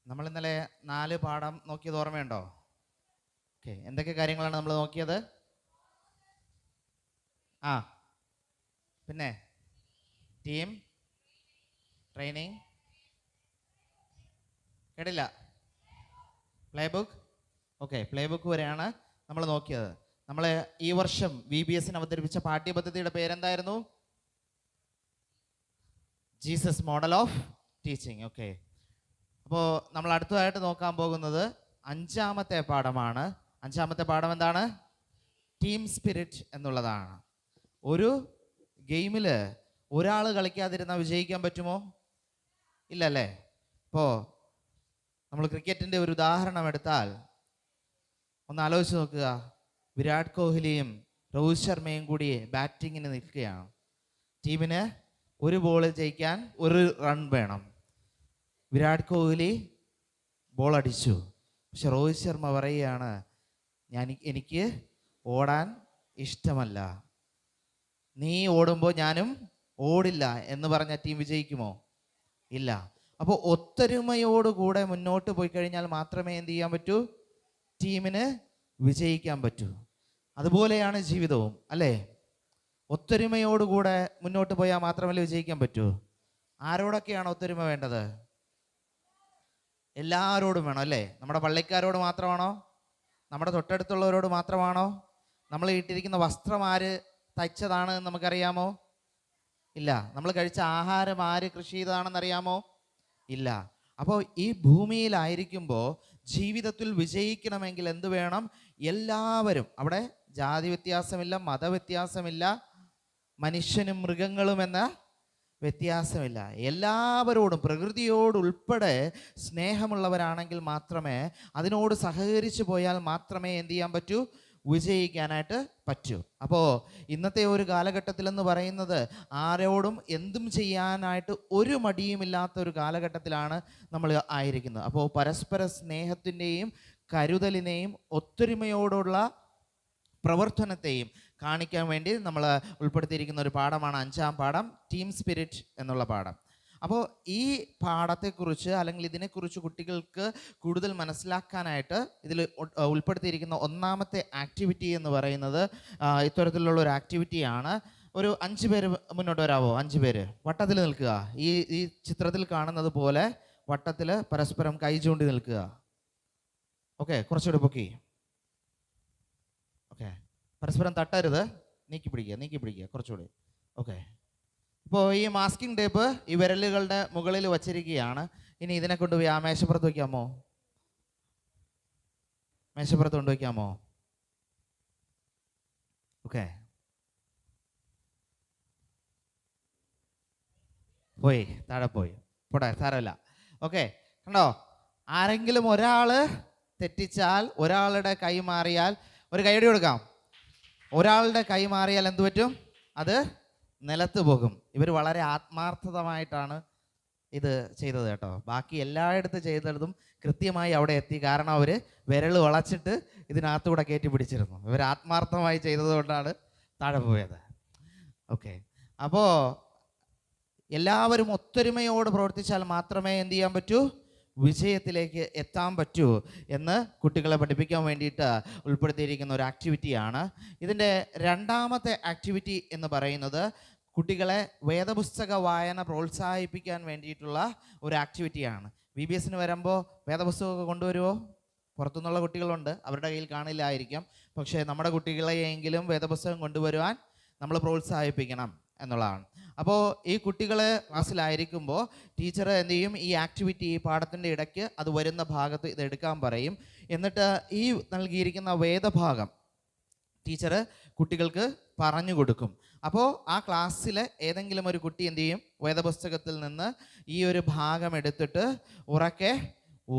നമ്മൾ ഇന്നലെ 4 പാഠം നോക്കിയത് ഓർമ്മയുണ്ടോ? ഓക്കെ, എന്തൊക്കെ കാര്യങ്ങളാണ് നമ്മൾ നോക്കിയത്? ആ പിന്നെ ടീം ട്രെയിനിങ്, കേട്ടില്ല, play book. Okay, play book വരെയാണ് നമ്മൾ നോക്കിയത്. നമ്മൾ ഈ വർഷം VBS അവതരിപ്പിച്ച പാഠ്യപദ്ധതിയുടെ പേരെന്തായിരുന്നു? Jesus model of teaching. Okay, അപ്പോൾ നമ്മൾ അടുത്തതായിട്ട് നോക്കാൻ പോകുന്നത് 5ാമത്തെ പാഠമാണ്. 5ാമത്തെ പാഠം എന്താണ്? ടീം സ്പിരിറ്റ് എന്നുള്ളതാണ്. ഒരു ഗെയിമിൽ ഒരാൾ കളിക്കാതിരുന്നാൽ വിജയിക്കാൻ പറ്റുമോ? ഇല്ലല്ലേ. ഇപ്പോൾ നമ്മൾ ക്രിക്കറ്റിൻ്റെ ഒരു ഉദാഹരണം എടുത്താൽ ഒന്ന് ആലോചിച്ച് നോക്കുക. വിരാട് കോഹ്ലിയും രോഹിത് ശർമ്മയും കൂടി ബാറ്റിങ്ങിന് നിൽക്കുകയാണ്. ടീമിന് ഒരു ബോൾ ജയിക്കാൻ 1 റൺ വേണം. വിരാട് കോഹ്ലി ബോൾ അടിച്ചു, പക്ഷെ രോഹിത് ശർമ്മ പറയുകയാണ്, എനിക്ക് ഓടാൻ ഇഷ്ടമല്ല, നീ ഓടുമ്പോൾ ഞാനും ഓടില്ല എന്ന് പറഞ്ഞ ടീം വിജയിക്കുമോ? ഇല്ല. അപ്പോൾ ഒത്തൊരുമയോടുകൂടെ മുന്നോട്ട് പോയി കഴിഞ്ഞാൽ മാത്രമേ എന്ത് ചെയ്യാൻ പറ്റൂ? ടീമിന് വിജയിക്കാൻ പറ്റൂ. അതുപോലെയാണ് ജീവിതവും, അല്ലേ? ഒത്തൊരുമയോടുകൂടെ മുന്നോട്ട് പോയാൽ മാത്രമല്ലേ വിജയിക്കാൻ പറ്റൂ. ആരോടൊക്കെയാണ് ഒത്തൊരുമ വേണ്ടത്? എല്ലാവരോടും വേണം, അല്ലേ? നമ്മുടെ പള്ളിക്കാരോട് മാത്രമാണോ? നമ്മുടെ തൊട്ടടുത്തുള്ളവരോട് മാത്രമാണോ? നമ്മൾ ഇട്ടിരിക്കുന്ന വസ്ത്രം ആര് തയ്ച്ചതാണ് എന്ന് നമുക്കറിയാമോ? ഇല്ല. നമ്മൾ കഴിച്ച ആഹാരം ആര് കൃഷി ചെയ്തതാണെന്നറിയാമോ? ഇല്ല. അപ്പോൾ ഈ ഭൂമിയിലായിരിക്കുമ്പോൾ ജീവിതത്തിൽ വിജയിക്കണമെങ്കിൽ എന്ത് വേണം? എല്ലാവരും, അവിടെ ജാതി വ്യത്യാസമില്ല, മതവ്യത്യാസമില്ല, മനുഷ്യനും മൃഗങ്ങളും എന്ന വ്യത്യാസമില്ല, എല്ലാവരോടും പ്രകൃതിയോടുൾപ്പെടെ സ്നേഹമുള്ളവരാണെങ്കിൽ മാത്രമേ, അതിനോട് സഹകരിച്ചു പോയാൽ മാത്രമേ എന്ത് ചെയ്യാൻ പറ്റൂ? വിജയിക്കാനായിട്ട് പറ്റൂ. അപ്പോൾ ഇന്നത്തെ ഒരു കാലഘട്ടത്തിലെന്ന് പറയുന്നത് ആരോടും എന്തും ചെയ്യാനായിട്ട് ഒരു മടിയുമില്ലാത്ത ഒരു കാലഘട്ടത്തിലാണ് നമ്മൾ ആയിരിക്കുന്നത്. അപ്പോൾ പരസ്പര സ്നേഹത്തിൻ്റെയും കരുതലിനെയും ഒത്തൊരുമയോടുള്ള പ്രവർത്തനത്തെയും കാണിക്കാൻ വേണ്ടി നമ്മൾ ഉൾപ്പെടുത്തിയിരിക്കുന്ന ഒരു പാഠമാണ് 5ാം പാഠം, ടീം സ്പിരിറ്റ് എന്നുള്ള പാഠം. അപ്പോൾ ഈ പാഠത്തെക്കുറിച്ച് അല്ലെങ്കിൽ ഇതിനെക്കുറിച്ച് കുട്ടികൾക്ക് കൂടുതൽ മനസ്സിലാക്കാനായിട്ട് ഇതിൽ ഉൾപ്പെടുത്തിയിരിക്കുന്ന 1ാമത്തെ ആക്ടിവിറ്റി എന്ന് പറയുന്നത് ഇത്തരത്തിലുള്ള ഒരു ആക്ടിവിറ്റിയാണ്. ഒരു 5 പേര് മുന്നോട്ട് വരാമോ? 5 പേര് വട്ടത്തിൽ നിൽക്കുക. ഈ ചിത്രത്തിൽ കാണുന്നത് പോലെ വട്ടത്തിൽ പരസ്പരം കൈ ചൂണ്ടി നിൽക്കുക. ഓക്കെ, കുറച്ചുകൂടി പൊക്കി. ഓക്കെ, പരസ്പരം തട്ടരുത്, നീക്കി പിടിക്കുക കുറച്ചുകൂടി. ഓക്കെ, ഇപ്പോൾ ഈ മാസ്കിംഗ് ടേപ്പ് ഈ വിരലുകളുടെ മുകളിൽ വച്ചിരിക്കുകയാണ്. ഇനി ഇതിനെ കൊണ്ടുപോയി ആ മേശപ്പുറത്ത് വയ്ക്കാമോ? മേശപ്പുറത്ത് കൊണ്ടുവയ്ക്കാമോ? ഓക്കെ, പോയി, താഴെ പോയി, പോട്ടെ, സാരമില്ല. ഓക്കെ, കണ്ടോ? ആരെങ്കിലും ഒരാൾ തെറ്റിച്ചാൽ, ഒരാളുടെ കൈ മാറിയാൽ, ഒരു കൈയടി കൊടുക്കാം. ഒരാളുടെ കൈ മാറിയാൽ എന്ത് പറ്റും? അത് നിലത്ത് പോകും. ഇവർ വളരെ ആത്മാർത്ഥമായിട്ടാണ് ഇത് ചെയ്തത് കേട്ടോ. ബാക്കി എല്ലായിടത്തും ചെയ്തതും കൃത്യമായി അവിടെ എത്തി. കാരണം അവർ വിരൽ വളച്ചിട്ട് ഇതിനകത്തുകൂടെ കയറ്റി പിടിച്ചിരുന്നു. ഇവർ ആത്മാർത്ഥമായി ചെയ്തത് കൊണ്ടാണ് താഴെ പോയത്. ഓക്കെ, അപ്പോൾ എല്ലാവരും ഒത്തൊരുമയോട് പ്രവർത്തിച്ചാൽ മാത്രമേ എന്ത് ചെയ്യാൻ പറ്റൂ? വിജയത്തിലേക്ക് എത്താൻ പറ്റൂ എന്ന് കുട്ടികളെ പഠിപ്പിക്കാൻ വേണ്ടിയിട്ട് ഉൾപ്പെടുത്തിയിരിക്കുന്ന ഒരു ആക്ടിവിറ്റിയാണ്. ഇതിൻ്റെ 2ാമത്തെ ആക്ടിവിറ്റി എന്ന് പറയുന്നത് കുട്ടികളെ വേദപുസ്തക വായന പ്രോത്സാഹിപ്പിക്കാൻ വേണ്ടിയിട്ടുള്ള ഒരു ആക്ടിവിറ്റിയാണ്. VBS വരുമ്പോൾ വേദപുസ്തകമൊക്കെ കൊണ്ടുവരുമോ? പുറത്തുനിന്നുള്ള കുട്ടികളുണ്ട്, അവരുടെ കയ്യിൽ കാണില്ലായിരിക്കാം. പക്ഷേ നമ്മുടെ കുട്ടികളെയെങ്കിലും വേദപുസ്തകം കൊണ്ടുവരുവാൻ നമ്മൾ പ്രോത്സാഹിപ്പിക്കണം എന്നുള്ളതാണ്. അപ്പോൾ ഈ കുട്ടികൾ ക്ലാസ്സിലായിരിക്കുമ്പോൾ ടീച്ചർ എന്ത് ചെയ്യും? ഈ ആക്ടിവിറ്റി, ഈ പാഠത്തിൻ്റെ ഇടയ്ക്ക് അത് വരുന്ന ഭാഗത്ത് ഇത് എടുക്കാൻ പറയും. എന്നിട്ട് ഈ നൽകിയിരിക്കുന്ന വേദഭാഗം ടീച്ചർ കുട്ടികൾക്ക് പറഞ്ഞു കൊടുക്കും. അപ്പോൾ ആ ക്ലാസ്സിൽ ഏതെങ്കിലും ഒരു കുട്ടി എന്ത് ചെയ്യും? വേദപുസ്തകത്തിൽ നിന്ന് ഈ ഒരു ഭാഗം എടുത്തിട്ട് ഉറക്കെ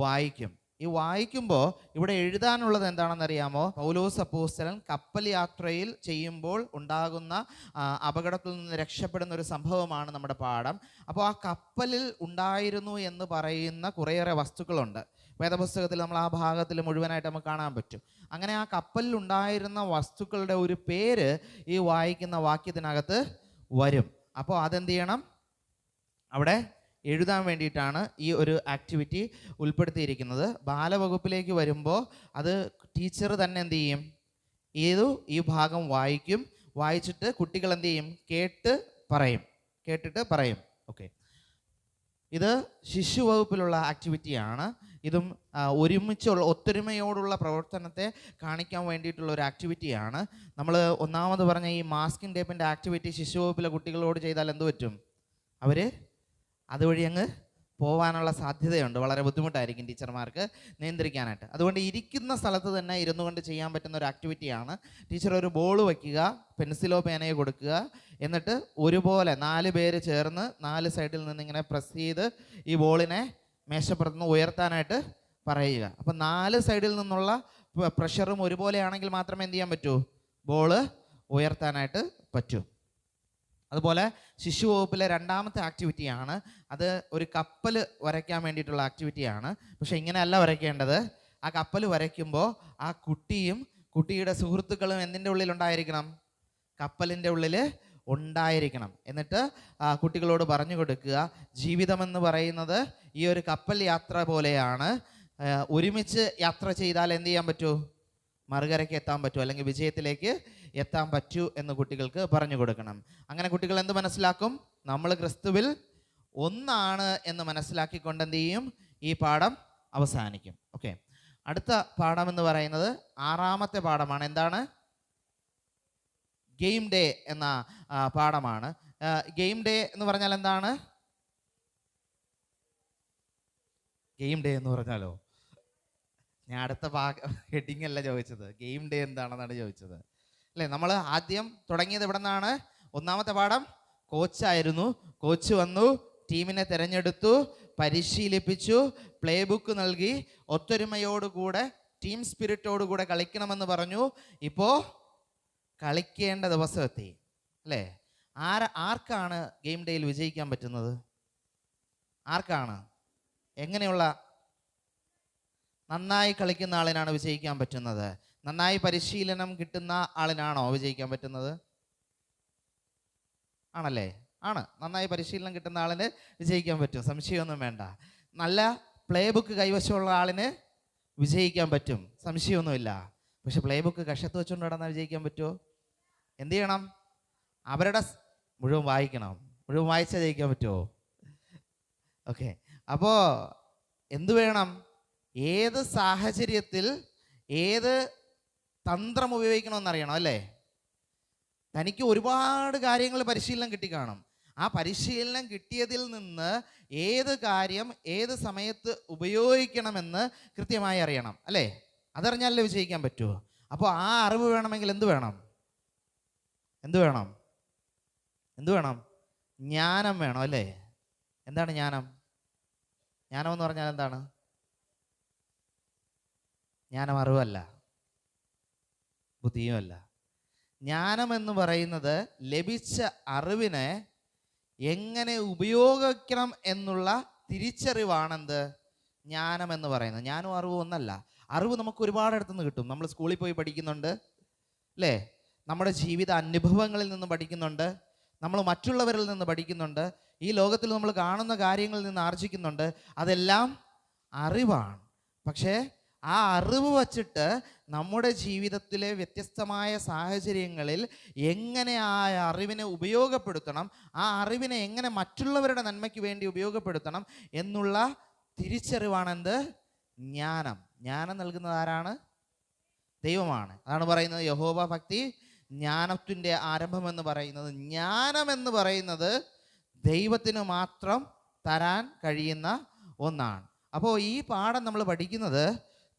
വായിക്കും. ഈ വായിക്കുമ്പോൾ ഇവിടെ എഴുതാനുള്ളത് എന്താണെന്നറിയാമോ? പൗലോസ് അപ്പോസ്തലൻ കപ്പൽ യാത്രയിൽ ചെയ്യുമ്പോൾ ഉണ്ടാകുന്ന അപകടത്തിൽ നിന്ന് രക്ഷപ്പെടുന്ന ഒരു സംഭവമാണ് നമ്മുടെ പാഠം. അപ്പോൾ ആ കപ്പലിൽ ഉണ്ടായിരുന്നു എന്ന് പറയുന്ന കുറേയേറെ വസ്തുക്കളുണ്ട് വേദപുസ്തകത്തിൽ. നമ്മൾ ആ ഭാഗത്തിൽ മുഴുവനായിട്ട് നമുക്ക് കാണാൻ പറ്റും. അങ്ങനെ ആ കപ്പലിൽ ഉണ്ടായിരുന്ന വസ്തുക്കളുടെ ഒരു പേര് ഈ വായിക്കുന്ന വാക്യത്തിനകത്ത് വരും. അപ്പോൾ അതെന്ത് ചെയ്യണം? അവിടെ എഴുതാൻ വേണ്ടിയിട്ടാണ് ഈ ഒരു ആക്ടിവിറ്റി ഉൾപ്പെടുത്തിയിരിക്കുന്നത്. ബാലവകുപ്പിലേക്ക് വരുമ്പോൾ അത് ടീച്ചർ തന്നെ എന്ത് ചെയ്യും, ഈ ഭാഗം വായിക്കും. വായിച്ചിട്ട് കുട്ടികൾ എന്ത് ചെയ്യും, കേട്ടിട്ട് പറയും. ഓക്കെ, ഇത് ശിശു വകുപ്പിലുള്ള ആക്ടിവിറ്റിയാണ്. ഇതും ഒത്തൊരുമയോടുള്ള പ്രവർത്തനത്തെ കാണിക്കാൻ വേണ്ടിയിട്ടുള്ള ഒരു ആക്ടിവിറ്റിയാണ്. നമ്മൾ ഒന്നാമത് പറഞ്ഞ ഈ മാസ്കിംഗ് ടേപ്പിൻ്റെ ആക്ടിവിറ്റി ശിശു വകുപ്പിലെ കുട്ടികളോട് ചെയ്താൽ എന്ത് പറ്റും, അവർ അതുവഴി അങ്ങ് പോകാനുള്ള സാധ്യതയുണ്ട്. വളരെ ബുദ്ധിമുട്ടായിരിക്കും ടീച്ചർമാർക്ക് നിയന്ത്രിക്കാനായിട്ട്. അതുകൊണ്ട് ഇരിക്കുന്ന സ്ഥലത്ത് തന്നെ ഇരുന്നു കൊണ്ട് ചെയ്യാൻ പറ്റുന്ന ഒരു ആക്ടിവിറ്റിയാണ്. ടീച്ചർ ഒരു ബോൾ വയ്ക്കുക, പെൻസിലോ പേനയോ കൊടുക്കുക, എന്നിട്ട് ഒരുപോലെ 4 പേര് ചേർന്ന് 4 സൈഡിൽ നിന്ന് ഇങ്ങനെ പ്രസ് ചെയ്ത് ഈ ബോളിനെ മേശപ്പുറത്ത് നിന്ന് ഉയർത്താനായിട്ട് പറയുക. അപ്പം 4 സൈഡിൽ നിന്നുള്ള പ്രഷറും ഒരുപോലെയാണെങ്കിൽ മാത്രമേ എന്ത് ചെയ്യാൻ പറ്റൂ, ബോള് ഉയർത്താനായിട്ട് പറ്റൂ. അതുപോലെ ശിശു വകുപ്പിലെ രണ്ടാമത്തെ ആക്ടിവിറ്റിയാണ്. അത് ഒരു കപ്പൽ വരയ്ക്കാൻ വേണ്ടിയിട്ടുള്ള ആക്ടിവിറ്റിയാണ്. പക്ഷെ ഇങ്ങനെയല്ല വരയ്ക്കേണ്ടത്. ആ കപ്പൽ വരയ്ക്കുമ്പോൾ ആ കുട്ടിയും കുട്ടിയുടെ സുഹൃത്തുക്കളും എന്തിൻ്റെ ഉള്ളിലുണ്ടായിരിക്കണം, കപ്പലിൻ്റെ ഉള്ളിൽ ഉണ്ടായിരിക്കണം. എന്നിട്ട് കുട്ടികളോട് പറഞ്ഞു കൊടുക്കുക, ജീവിതമെന്ന് പറയുന്നത് ഈ ഒരു കപ്പൽ യാത്ര പോലെയാണ്. ഒരുമിച്ച് യാത്ര ചെയ്താൽ എന്ത് ചെയ്യാൻ പറ്റൂ, മറുകരയ്ക്ക് എത്താൻ പറ്റൂ, അല്ലെങ്കിൽ വിജയത്തിലേക്ക് എത്താൻ പറ്റൂ എന്ന് കുട്ടികൾക്ക് പറഞ്ഞു കൊടുക്കണം. അങ്ങനെ കുട്ടികൾ എന്ത് മനസ്സിലാക്കും, നമ്മൾ ക്രിസ്തുവിൽ ഒന്നാണ് എന്ന് മനസ്സിലാക്കിക്കൊണ്ട് എന്ത് ചെയ്യും, ഈ പാഠം അവസാനിക്കും. ഓക്കെ, അടുത്ത പാഠം എന്ന് പറയുന്നത് 6ാമത്തെ പാഠമാണ്. എന്താണ്, ഗെയിം ഡേ എന്ന പാഠമാണ്. ഗെയിം ഡേ എന്ന് പറഞ്ഞാൽ എന്താണ്, ഗെയിം ഡേ എന്ന് പറഞ്ഞാലോ, ഞാൻ അടുത്ത ഹെഡിങ് അല്ല ചോദിച്ചത്, ഗെയിം ഡേ എന്താണെന്നാണ് ചോദിച്ചത് അല്ലേ. നമ്മൾ ആദ്യം തുടങ്ങിയത് എവിടെ നിന്നാണ്, 1ാമത്തെ പാഠം കോച്ചായിരുന്നു. കോച്ച് വന്നു, ടീമിനെ തിരഞ്ഞെടുത്തു, പരിശീലിപ്പിച്ചു, പ്ലേ ബുക്ക് നൽകി, ഒത്തൊരുമയോടുകൂടെ ടീം സ്പിരിറ്റോടുകൂടെ കളിക്കണമെന്ന് പറഞ്ഞു. ഇപ്പോൾ കളിക്കേണ്ട ദിവസം എത്തി അല്ലേ. ആർക്കാണ് ഗെയിം ഡേയിൽ വിജയിക്കാൻ പറ്റുന്നത്, ആർക്കാണ്, എങ്ങനെയുള്ള, നന്നായി കളിക്കുന്ന ആളിനാണ് വിജയിക്കാൻ പറ്റുന്നത്. നന്നായി പരിശീലനം കിട്ടുന്ന ആളിനാണോ വിജയിക്കാൻ പറ്റുന്നത്, ആണല്ലേ, ആണ്. നന്നായി പരിശീലനം കിട്ടുന്ന ആളിന് വിജയിക്കാൻ പറ്റും, സംശയമൊന്നും വേണ്ട. നല്ല പ്ലേ ബുക്ക് കൈവശമുള്ള ആളിന് വിജയിക്കാൻ പറ്റും, സംശയമൊന്നുമില്ല. പക്ഷെ പ്ലേ ബുക്ക് കഷത്ത് വെച്ചുകൊണ്ട് നടന്നാൽ വിജയിക്കാൻ പറ്റുമോ? എന്ത് ചെയ്യണം, അവരുടെ മുഴുവൻ വായിക്കണം, മുഴുവൻ വായിച്ചാൽ ജയിക്കാൻ പറ്റുമോ? ഓക്കെ, അപ്പോൾ എന്തു വേണം, ഏത് സാഹചര്യത്തിൽ ഏത് തന്ത്രം ഉപയോഗിക്കണമെന്നറിയണം അല്ലേ. തനിക്ക് ഒരുപാട് കാര്യങ്ങൾ പരിശീലനം കിട്ടിക്കാണും. ആ പരിശീലനം കിട്ടിയതിൽ നിന്ന് ഏത് കാര്യം ഏത് സമയത്ത് ഉപയോഗിക്കണമെന്ന് കൃത്യമായി അറിയണം അല്ലേ. അതറിഞ്ഞാലേ വിജയിക്കാൻ പറ്റുമോ? അപ്പോൾ ആ അറിവ് വേണമെങ്കിൽ എന്ത് വേണം, എന്ത് വേണം, എന്ത് വേണം, ജ്ഞാനം വേണം അല്ലേ. എന്താണ് ജ്ഞാനം? ജ്ഞാനം എന്ന് പറഞ്ഞാൽ എന്താണ്? ജ്ഞാനം അറിവല്ല, ബുദ്ധിയുമല്ല. ജ്ഞാനം എന്ന് പറയുന്നത് ലഭിച്ച അറിവിനെ എങ്ങനെ ഉപയോഗിക്കണം എന്നുള്ള തിരിച്ചറിവാണെന്ത് ജ്ഞാനം എന്ന് പറയുന്നത്. ജ്ഞാനവും അറിവും ഒന്നല്ല. അറിവ് നമുക്ക് ഒരുപാട് ഇടത്തുനിന്ന് കിട്ടും. നമ്മൾ സ്കൂളിൽ പോയി പഠിക്കുന്നുണ്ട് അല്ലേ, നമ്മുടെ ജീവിത അനുഭവങ്ങളിൽ നിന്ന് പഠിക്കുന്നുണ്ട്, നമ്മൾ മറ്റുള്ളവരിൽ നിന്ന് പഠിക്കുന്നുണ്ട്, ഈ ലോകത്തിൽ നമ്മൾ കാണുന്ന കാര്യങ്ങളിൽ നിന്ന് ആർജിക്കുന്നുണ്ട്. അതെല്ലാം അറിവാണ്. പക്ഷേ ആ അറിവ് വച്ചിട്ട് നമ്മുടെ ജീവിതത്തിലെ വ്യത്യസ്തമായ സാഹചര്യങ്ങളിൽ എങ്ങനെ ആ അറിവിനെ ഉപയോഗപ്പെടുത്തണം, ആ അറിവിനെ എങ്ങനെ മറ്റുള്ളവരുടെ നന്മയ്ക്ക് വേണ്ടി ഉപയോഗപ്പെടുത്തണം എന്നുള്ള തിരിച്ചറിവാണെന്ത് ജ്ഞാനം. ജ്ഞാനം നൽകുന്നത് ആരാണ്? ദൈവമാണ്. അതാണ് പറയുന്നത് യഹോവ ഭക്തി ജ്ഞാനത്തിൻ്റെ ആരംഭമെന്ന് പറയുന്നത്. ജ്ഞാനമെന്ന് പറയുന്നത് ദൈവത്തിന് മാത്രം തരാൻ കഴിയുന്ന ഒന്നാണ്. അപ്പോൾ ഈ പാഠം നമ്മൾ പഠിക്കുന്നത്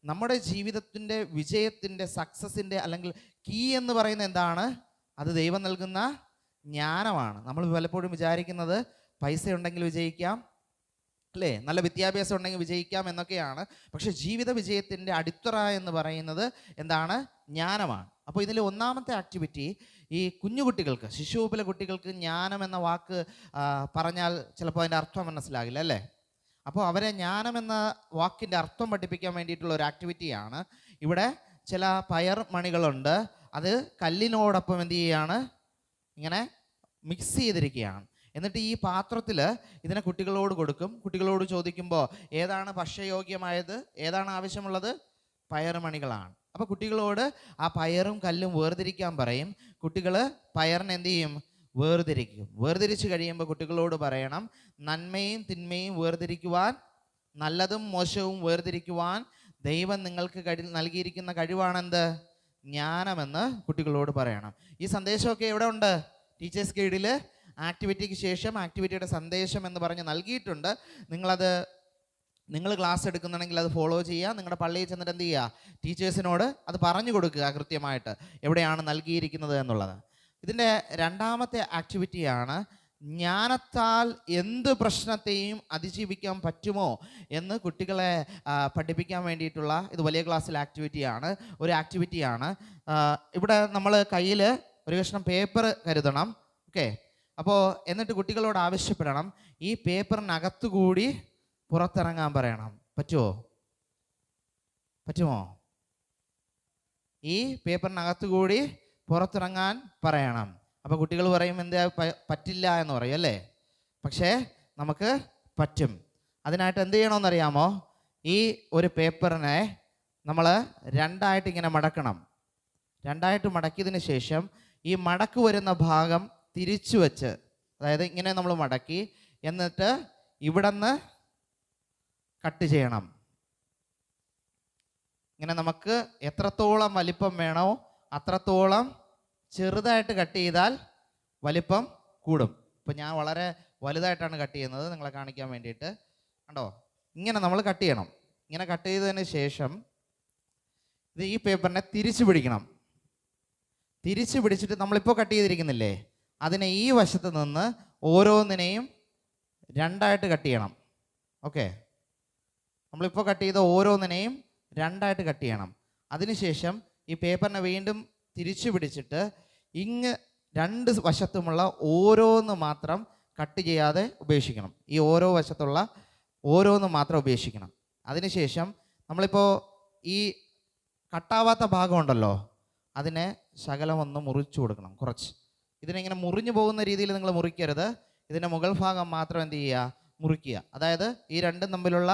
നമ്മുടെ ജീവിതത്തിൻ്റെ വിജയത്തിൻ്റെ സക്സസിൻ്റെ അല്ലെങ്കിൽ കീ എന്ന് പറയുന്നത് എന്താണ്? അത് ദൈവം നൽകുന്ന ജ്ഞാനമാണ്. നമ്മൾ പലപ്പോഴും വിചാരിക്കുന്നത് പൈസ ഉണ്ടെങ്കിൽ വിജയിക്കാം അല്ലേ, നല്ല വിദ്യാഭ്യാസം ഉണ്ടെങ്കിൽ വിജയിക്കാം എന്നൊക്കെയാണ്. പക്ഷെ ജീവിത വിജയത്തിൻ്റെ അടിത്തറ എന്ന് പറയുന്നത് എന്താണ്? ജ്ഞാനമാണ്. അപ്പോൾ ഇതിൽ 1ാമത്തെ ആക്ടിവിറ്റി ഈ കുഞ്ഞുകുട്ടികൾക്ക്, ശിശുവകുപ്പിലെ കുട്ടികൾക്ക് ജ്ഞാനം എന്ന വാക്ക് പറഞ്ഞാൽ ചിലപ്പോൾ അതിൻ്റെ അർത്ഥം മനസ്സിലാകില്ല അല്ലേ. അപ്പോൾ അവരെ ജ്ഞാനം എന്ന വാക്കിൻ്റെ അർത്ഥം പഠിപ്പിക്കാൻ വേണ്ടിയിട്ടുള്ള ഒരു ആക്ടിവിറ്റിയാണ്. ഇവിടെ ചില പയർ മണികളുണ്ട്, അത് കല്ലിനോടൊപ്പം എന്ത് ചെയ്യുകയാണ്, ഇങ്ങനെ മിക്സ് ചെയ്തിരിക്കുകയാണ്. എന്നിട്ട് ഈ പാത്രത്തിൽ ഇതിനെ കുട്ടികളോട് കൊടുക്കും. കുട്ടികളോട് ചോദിക്കുമ്പോൾ ഏതാണ് ഭക്ഷ്യയോഗ്യമായത്, ഏതാണ് ആവശ്യമുള്ളത്? പയറുമണികളാണ്. അപ്പോൾ കുട്ടികളോട് ആ പയറും കല്ലും വേർതിരിക്കാൻ പറയും. കുട്ടികൾ പയറിനെ എന്ത് ചെയ്യും? വേർതിരിക്കും. വേർതിരിച്ച് കഴിയുമ്പോൾ കുട്ടികളോട് പറയണം, നന്മയും തിന്മയും വേർതിരിക്കുവാൻ, നല്ലതും മോശവും വേർതിരിക്കുവാൻ ദൈവം നിങ്ങൾക്ക് നൽകിയിരിക്കുന്ന കഴിവാണെന്ത്? ജ്ഞാനമെന്ന് കുട്ടികളോട് പറയണം. ഈ സന്ദേശമൊക്കെ എവിടെ ഉണ്ട്? ടീച്ചേഴ്സ് ഗൈഡിൽ ആക്ടിവിറ്റിക്ക് ശേഷം ആക്ടിവിറ്റിയുടെ സന്ദേശം എന്ന് പറഞ്ഞ് നൽകിയിട്ടുണ്ട്. നിങ്ങൾ ക്ലാസ് എടുക്കുന്നുണ്ടെങ്കിൽ അത് ഫോളോ ചെയ്യുക. നിങ്ങളുടെ പള്ളിയിൽ ചെന്നിട്ട് എന്ത് ചെയ്യുക? ടീച്ചേഴ്സിനോട് അത് പറഞ്ഞു കൊടുക്കുക കൃത്യമായിട്ട് എവിടെയാണ് നൽകിയിരിക്കുന്നത് എന്നുള്ളത്. ഇതിൻ്റെ രണ്ടാമത്തെ ആക്ടിവിറ്റിയാണ് ജ്ഞാനത്താൽ എന്ത് പ്രശ്നത്തെയും അതിജീവിക്കാൻ പറ്റുമോ എന്ന് കുട്ടികളെ പഠിപ്പിക്കാൻ വേണ്ടിയിട്ടുള്ള ഇത് വലിയ ക്ലാസ്സിലെ ആക്ടിവിറ്റിയാണ്. ഒരു ആക്ടിവിറ്റിയാണ്. ഇവിടെ നമ്മൾ കയ്യിൽ ഒരു കഷ്ണം പേപ്പർ കരുതണം. ഓക്കെ, അപ്പോൾ എന്നിട്ട് കുട്ടികളോട് ആവശ്യപ്പെടണം, ഈ പേപ്പറിനകത്തു കൂടി പുറത്തിറങ്ങാൻ പറയണം. പറ്റുമോ? ഈ പേപ്പറിനകത്തു കൂടി പുറത്തിറങ്ങാൻ പറയണം. അപ്പോൾ കുട്ടികൾ പറയും എന്താ പറ്റില്ല എന്ന് പറയും അല്ലേ? പക്ഷേ നമുക്ക് പറ്റും. അതിനായിട്ട് എന്ത് ചെയ്യണമെന്നറിയാമോ? ഈ ഒരു പേപ്പറിനെ നമ്മൾ രണ്ടായിട്ട് ഇങ്ങനെ മടക്കണം. രണ്ടായിട്ട് മടക്കിയതിന് ശേഷം ഈ മടക്ക് വരുന്ന ഭാഗം തിരിച്ചു വെച്ച്, അതായത് ഇങ്ങനെ നമ്മൾ മടക്കി, എന്നിട്ട് ഇവിടെ നിന്ന് കട്ട് ചെയ്യണം. ഇങ്ങനെ നമുക്ക് എത്രത്തോളം വലിപ്പം വേണോ അത്രത്തോളം ചെറുതായിട്ട് കട്ട് ചെയ്താൽ വലിപ്പം കൂടും. ഇപ്പം ഞാൻ വളരെ വലുതായിട്ടാണ് കട്ട് ചെയ്യുന്നത് നിങ്ങളെ കാണിക്കാൻ വേണ്ടിയിട്ട്. കണ്ടോ? ഇങ്ങനെ നമ്മൾ കട്ട് ചെയ്യണം. ഇങ്ങനെ കട്ട് ചെയ്തതിന് ശേഷം ഇത് ഈ പേപ്പറിനെ തിരിച്ചു പിടിക്കണം. തിരിച്ചു പിടിച്ചിട്ട് നമ്മളിപ്പോൾ കട്ട് ചെയ്തിരിക്കുന്നില്ലേ, അതിനെ ഈ വശത്ത് നിന്ന് ഓരോന്നിനെയും രണ്ടായിട്ട് കട്ട് ചെയ്യണം. ഓക്കെ, നമ്മളിപ്പോൾ കട്ട് ചെയ്ത ഓരോന്നിനെയും രണ്ടായിട്ട് കട്ട് ചെയ്യണം. അതിനുശേഷം ഈ പേപ്പറിനെ വീണ്ടും തിരിച്ചു പിടിച്ചിട്ട് രണ്ട് വശത്തുമുള്ള ഓരോന്ന് മാത്രം കട്ട് ചെയ്യാതെ ഉപേക്ഷിക്കണം. ഈ ഓരോ വശത്തുള്ള ഓരോന്ന് മാത്രം ഉപേക്ഷിക്കണം. അതിനുശേഷം നമ്മളിപ്പോൾ ഈ കട്ടാവാത്ത ഭാഗമുണ്ടല്ലോ, അതിനെ ശകലം ഒന്ന് മുറിച്ചു കൊടുക്കണം. കുറച്ച് ഇതിനെങ്ങനെ മുറിഞ്ഞു പോകുന്ന രീതിയിൽ നിങ്ങൾ മുറിക്കരുത്. ഇതിൻ്റെ മുകൾ ഭാഗം മാത്രം എന്ത് ചെയ്യുക? മുറിക്കുക. അതായത് ഈ രണ്ടും തമ്മിലുള്ള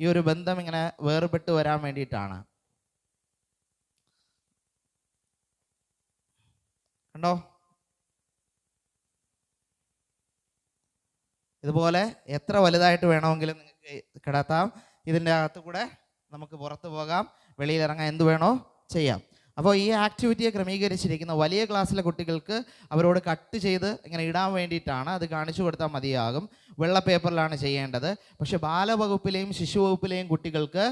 ഈ ഒരു ബന്ധം ഇങ്ങനെ വേർപെട്ട് വരാൻ വേണ്ടിയിട്ടാണ്. കണ്ടോ? ഇതുപോലെ എത്ര വലുതായിട്ട് വേണമെങ്കിലും നിങ്ങൾക്ക് കിടത്താം. ഇതിൻ്റെ അകത്ത് കൂടെ നമുക്ക് പുറത്ത് പോകാം, വെളിയിലിറങ്ങാൻ എന്ത് വേണോ ചെയ്യാം. അപ്പോൾ ഈ ആക്ടിവിറ്റിയെ ക്രമീകരിച്ചിരിക്കുന്ന വലിയ ക്ലാസ്സിലെ കുട്ടികൾക്ക് അവരോട് കട്ട് ചെയ്ത് ഇങ്ങനെ ഇടാൻ വേണ്ടിയിട്ടാണ്. അത് കാണിച്ചു കൊടുത്താൽ മതിയാകും. വെള്ള പേപ്പറിലാണ് ചെയ്യേണ്ടത്. പക്ഷേ ബാലവകുപ്പിലെയും ശിശുവകുപ്പിലെയും കുട്ടികൾക്ക്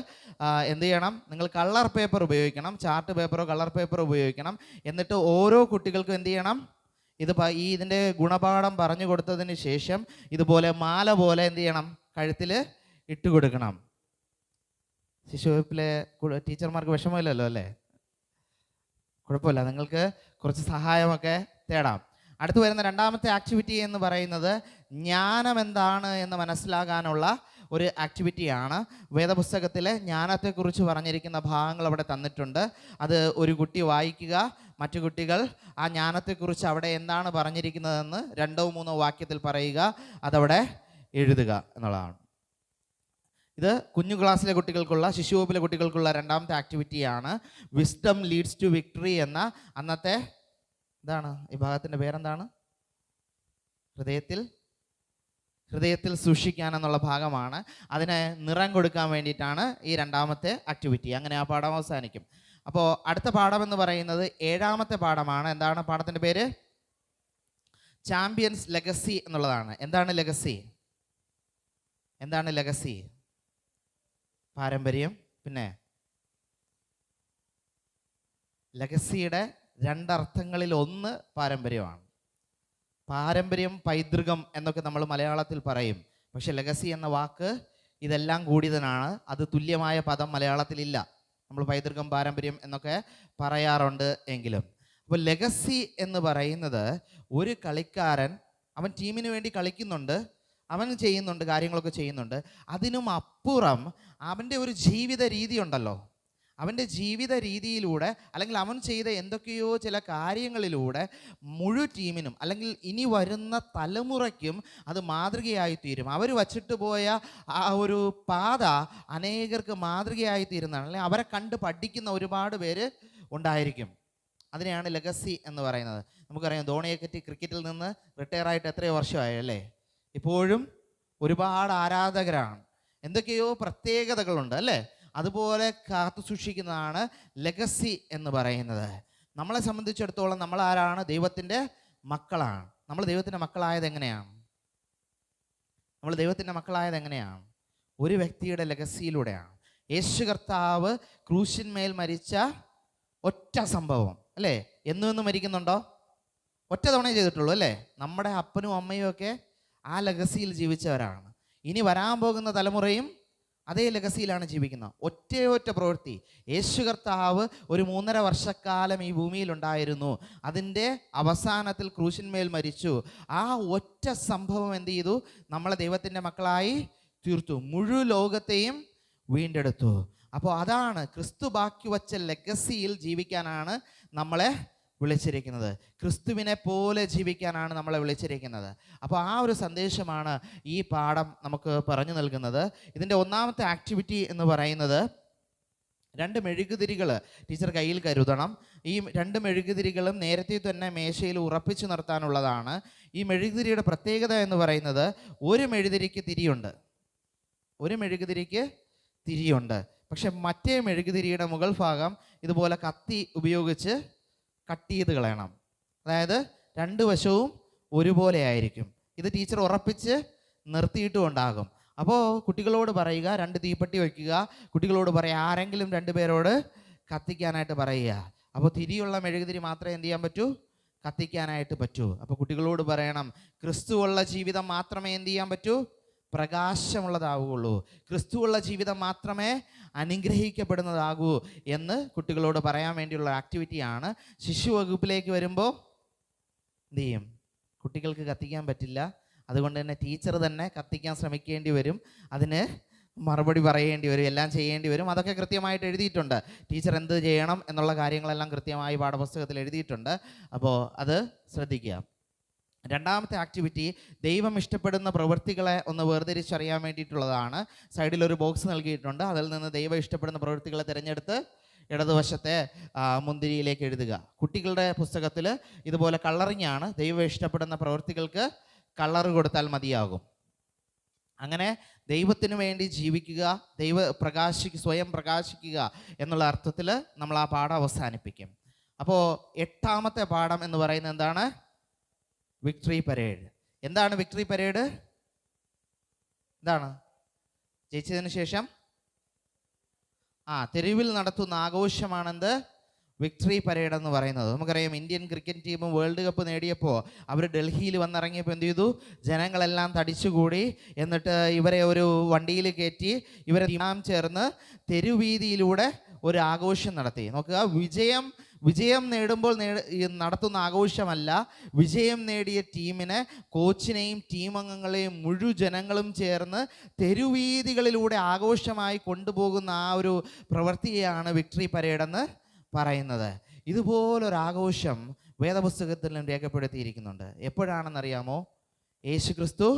എന്ത് ചെയ്യണം? നിങ്ങൾ കളർ പേപ്പർ ഉപയോഗിക്കണം. ചാർട്ട് പേപ്പറോ കളർ പേപ്പറോ ഉപയോഗിക്കണം. എന്നിട്ട് ഓരോ കുട്ടികൾക്കും എന്ത് ചെയ്യണം? ഇതിൻ്റെ ഗുണപാഠം പറഞ്ഞു കൊടുത്തതിന് ശേഷം ഇതുപോലെ മാല പോലെ എന്ത് ചെയ്യണം? കഴുത്തിൽ ഇട്ട് കൊടുക്കണം. ശിശുവകുപ്പിലെ ടീച്ചർമാർക്ക് വിഷമമില്ലല്ലോ അല്ലേ? കുഴപ്പമില്ല, നിങ്ങൾക്ക് കുറച്ച് സഹായമൊക്കെ തേടാം. അടുത്ത് വരുന്ന രണ്ടാമത്തെ ആക്ടിവിറ്റി എന്ന് പറയുന്നത് ജ്ഞാനം എന്താണ് എന്ന് മനസ്സിലാകാനുള്ള ഒരു ആക്ടിവിറ്റിയാണ്. വേദപുസ്തകത്തിലെ ജ്ഞാനത്തെക്കുറിച്ച് പറഞ്ഞിരിക്കുന്ന ഭാഗങ്ങൾ അവിടെ തന്നിട്ടുണ്ട്. അത് ഒരു കുട്ടി വായിക്കുക, മറ്റു കുട്ടികൾ ആ ജ്ഞാനത്തെക്കുറിച്ച് അവിടെ എന്താണ് പറഞ്ഞിരിക്കുന്നതെന്ന് 2-3 വാക്യത്തിൽ പറയുക, അതവിടെ എഴുതുക എന്നുള്ളതാണ്. ഇത് കുഞ്ഞു ക്ലാസ്സിലെ കുട്ടികൾക്കുള്ള, ശിശുവകുപ്പിലെ കുട്ടികൾക്കുള്ള രണ്ടാമത്തെ ആക്ടിവിറ്റിയാണ്. വിസ്ഡം ലീഡ്സ് ടു വിക്ടറി എന്ന അന്നത്തെ എന്താണ് ഈ ഭാഗത്തിൻ്റെ പേരെന്താണ്? ഹൃദയത്തിൽ സൂക്ഷിക്കാൻ എന്നുള്ള ഭാഗമാണ്. അതിന് നിറം കൊടുക്കാൻ വേണ്ടിയിട്ടാണ് ഈ രണ്ടാമത്തെ ആക്ടിവിറ്റി. അങ്ങനെ ആ പാഠം അവസാനിക്കും. അപ്പോൾ അടുത്ത പാഠം എന്ന് പറയുന്നത് 7ാമത്തെ പാഠമാണ്. എന്താണ് പാഠത്തിൻ്റെ പേര്? ചാമ്പ്യൻസ് ലെഗസി എന്നുള്ളതാണ്. എന്താണ് ലെഗസി? പാരമ്പര്യം. പിന്നെ ലെഗസിയുടെ രണ്ടർത്ഥങ്ങളിൽ ഒന്ന് പാരമ്പര്യമാണ്. പാരമ്പര്യം, പൈതൃകം എന്നൊക്കെ നമ്മൾ മലയാളത്തിൽ പറയും. പക്ഷെ ലെഗസി എന്ന വാക്ക് ഇതെല്ലാം കൂടിയതിനാണ്. അത് തുല്യമായ പദം മലയാളത്തിലില്ല. നമ്മൾ പൈതൃകം, പാരമ്പര്യം എന്നൊക്കെ പറയാറുണ്ട് എങ്കിലും. അപ്പോൾ ലെഗസി എന്ന് പറയുന്നത് ഒരു കളിക്കാരൻ അവൻ ടീമിന് വേണ്ടി കളിക്കുന്നുണ്ട്, അവൻ കാര്യങ്ങളൊക്കെ ചെയ്യുന്നുണ്ട്. അതിനും അപ്പുറം അവൻ്റെ ഒരു ജീവിത രീതി ഉണ്ടല്ലോ, അവൻ്റെ ജീവിത രീതിയിലൂടെ അല്ലെങ്കിൽ അവൻ ചെയ്ത എന്തൊക്കെയോ ചില കാര്യങ്ങളിലൂടെ മുഴു ടീമിനും അല്ലെങ്കിൽ ഇനി വരുന്ന തലമുറയ്ക്കും അത് മാതൃകയായി തീരും. അവർ വച്ചിട്ട് പോയ ആ ഒരു പാത അനേകർക്ക് മാതൃകയായി തീരുന്നതാണ്. അല്ലെങ്കിൽ അവരെ കണ്ട് പഠിക്കുന്ന ഒരുപാട് പേര് ഉണ്ടായിരിക്കും. അതിനെയാണ് ലെഗസി എന്ന് പറയുന്നത്. നമുക്കറിയാം, ധോണിയെപ്പറ്റി ക്രിക്കറ്റിൽ നിന്ന് റിട്ടയർ ആയിട്ട് എത്രയോ വർഷമായി അല്ലേ? ഇപ്പോഴും ഒരുപാട് ആരാധകരാണ്. എന്തൊക്കെയോ പ്രത്യേകതകളുണ്ട് അല്ലേ? അതുപോലെ കാത്തു സൂക്ഷിക്കുന്നതാണ് ലെഗസി എന്ന് പറയുന്നത്. നമ്മളെ സംബന്ധിച്ചിടത്തോളം നമ്മൾ ആരാണ്? ദൈവത്തിൻ്റെ മക്കളാണ്. നമ്മൾ ദൈവത്തിൻ്റെ മക്കളായത് എങ്ങനെയാണ്? നമ്മൾ ദൈവത്തിൻ്റെ മക്കളായത് എങ്ങനെയാണ്? ഒരു വ്യക്തിയുടെ ലെഗസിയിലൂടെയാണ്. യേശു കർത്താവ് ക്രൂശിന്മേൽ മരിച്ച ഒറ്റ സംഭവം അല്ലേ? എന്നും മരിക്കുന്നുണ്ടോ? ഒറ്റ തവണയെ ചെയ്തിട്ടുള്ളൂ അല്ലേ? നമ്മുടെ അപ്പനും അമ്മയും ഒക്കെ ആ ലെഗസിയിൽ ജീവിച്ചവരാണ്. ഇനി വരാൻ പോകുന്ന തലമുറയും അതേ ലെഗസിയിലാണ് ജീവിക്കുന്നത്. ഒറ്റ പ്രവൃത്തി. യേശു കർത്താവ് ഒരു 3.5 വർഷക്കാലം ഈ ഭൂമിയിലുണ്ടായിരുന്നു. അതിൻ്റെ അവസാനത്തിൽ ക്രൂശിന്മേൽ മരിച്ചു. ആ ഒറ്റ സംഭവം എന്ത് ചെയ്തു? നമ്മളെ ദൈവത്തിൻ്റെ മക്കളായി തീർത്തു. മുഴു ലോകത്തെയും വീണ്ടെടുത്തു. അപ്പോൾ അതാണ് ക്രിസ്തു ബാക്കി വച്ച ലെഗസിയിൽ ജീവിക്കാനാണ് നമ്മളെ വിളിച്ചിരിക്കുന്നത്. ക്രിസ്തുവിനെ പോലെ ജീവിക്കാനാണ് നമ്മളെ വിളിച്ചിരിക്കുന്നത്. അപ്പോൾ ആ ഒരു സന്ദേശമാണ് ഈ പാഠം നമുക്ക് പറഞ്ഞു നൽകുന്നത്. ഇതിൻ്റെ ഒന്നാമത്തെ ആക്ടിവിറ്റി എന്ന് പറയുന്നത് 2 മെഴുകുതിരികൾ ടീച്ചർ കയ്യിൽ കരുതണം. ഈ 2 മെഴുകുതിരികളും നേരത്തെ തന്നെ മേശയിൽ ഉറപ്പിച്ചു നിർത്താനുള്ളതാണ്. ഈ മെഴുകുതിരിയുടെ പ്രത്യേകത എന്ന് പറയുന്നത്, ഒരു മെഴുകുതിരിക്ക് തിരിയുണ്ട്. പക്ഷെ മറ്റേ മെഴുകുതിരിയുടെ മുകൾ ഭാഗം ഇതുപോലെ കത്തി ഉപയോഗിച്ച് കട്ട് ചെയ്ത് കളയണം. അതായത് 2 വശവും ഒരുപോലെ ആയിരിക്കും. ഇത് ടീച്ചർ ഉറപ്പിച്ച് നിർത്തിയിട്ടും ഉണ്ടാകും. അപ്പോൾ കുട്ടികളോട് പറയുക, 2 തീപ്പെട്ടി വയ്ക്കുക. കുട്ടികളോട് പറയുക, ആരെങ്കിലും 2 പേരോട് കത്തിക്കാനായിട്ട് പറയുക. അപ്പോൾ തിരിയുള്ള മെഴുകുതിരി മാത്രമേ എന്ത് ചെയ്യാൻ പറ്റൂ? കത്തിക്കാനായിട്ട് പറ്റൂ. അപ്പോൾ കുട്ടികളോട് പറയണം, ക്രിസ്തുവുള്ള ജീവിതം മാത്രമേ എന്ത് ചെയ്യാൻ പറ്റൂ? പ്രകാശമുള്ളതാവുകയുള്ളൂ. ക്രിസ്തുവുള്ള ജീവിതം മാത്രമേ അനുഗ്രഹിക്കപ്പെടുന്നതാകൂ എന്ന് കുട്ടികളോട് പറയാൻ വേണ്ടിയുള്ള ആക്ടിവിറ്റിയാണ്. ശിശു വകുപ്പിലേക്ക് വരുമ്പോൾ എന്ത് ചെയ്യും? കുട്ടികൾക്ക് കത്തിക്കാൻ പറ്റില്ല. അതുകൊണ്ട് തന്നെ ടീച്ചർ തന്നെ കത്തിക്കാൻ ശ്രമിക്കേണ്ടി വരും. അതിന് മറുപടി പറയേണ്ടി വരും, എല്ലാം ചെയ്യേണ്ടി വരും. അതൊക്കെ കൃത്യമായിട്ട് എഴുതിയിട്ടുണ്ട്. ടീച്ചർ എന്ത് ചെയ്യണം എന്നുള്ള കാര്യങ്ങളെല്ലാം കൃത്യമായി പാഠപുസ്തകത്തിൽ എഴുതിയിട്ടുണ്ട്. അപ്പോൾ അത് ശ്രദ്ധിക്കുക. രണ്ടാമത്തെ ആക്ടിവിറ്റി ദൈവം ഇഷ്ടപ്പെടുന്ന പ്രവൃത്തികളെ ഒന്ന് വേർതിരിച്ചറിയാൻ വേണ്ടിയിട്ടുള്ളതാണ്. സൈഡിൽ ഒരു ബോക്സ് നൽകിയിട്ടുണ്ട്. അതിൽ നിന്ന് ദൈവം ഇഷ്ടപ്പെടുന്ന പ്രവൃത്തികളെ തിരഞ്ഞെടുത്ത് ഇടതുവശത്തെ മുന്തിരിയിലേക്ക് എഴുതുക. കുട്ടികളുടെ പുസ്തകത്തിൽ ഇതുപോലെ കളറിംഗ് ആണ്. ദൈവം ഇഷ്ടപ്പെടുന്ന പ്രവൃത്തികൾക്ക് കളർ കൊടുത്താൽ മതിയാകും. അങ്ങനെ ദൈവത്തിന് വേണ്ടി ജീവിക്കുക, സ്വയം പ്രകാശിക്കുക എന്നുള്ള അർത്ഥത്തിൽ നമ്മൾ ആ പാഠം അവസാനിപ്പിക്കും. അപ്പോൾ 8ാമത്തെ പാഠം എന്ന് പറയുന്നത് എന്താണ്? Victory parade. എന്താണ് വിക്ടറി പരേഡ്? എന്താണ്? ജയിച്ചതിന് ശേഷം തെരുവിൽ നടത്തുന്ന ആഘോഷമാണെന്ത്? വിക്ടറി പരേഡ് എന്ന് പറയുന്നത്. നമുക്കറിയാം, Indian cricket team world cup നേടിയപ്പോൾ അവർ ഡൽഹിയിൽ വന്നിറങ്ങിയപ്പോൾ എന്ത് ചെയ്തു? ജനങ്ങളെല്ലാം തടിച്ചുകൂടി. എന്നിട്ട് ഇവരെ ഒരു വണ്ടിയിൽ കയറ്റി ഇവരെ ചേർന്ന് തെരുവീതിയിലൂടെ ഒരു ആഘോഷം നടത്തി. നോക്കുക, വിജയം നേടുമ്പോൾ നടത്തുന്ന ആഘോഷമല്ല, വിജയം നേടിയ ടീമിനെ, കോച്ചിനെയും ടീം അംഗങ്ങളെയും മുഴുജനങ്ങളും ചേർന്ന് തെരുവീതികളിലൂടെ ആഘോഷമായി കൊണ്ടുപോകുന്ന ആ ഒരു പ്രവൃത്തിയെയാണ് വിക്ടറി പരേഡ് എന്ന് പറയുന്നത്. ഇതുപോലൊരാഘോഷം വേദപുസ്തകത്തിലും രേഖപ്പെടുത്തിയിരിക്കുന്നുണ്ട്. എപ്പോഴാണെന്നറിയാമോ? യേശുക്രിസ്തു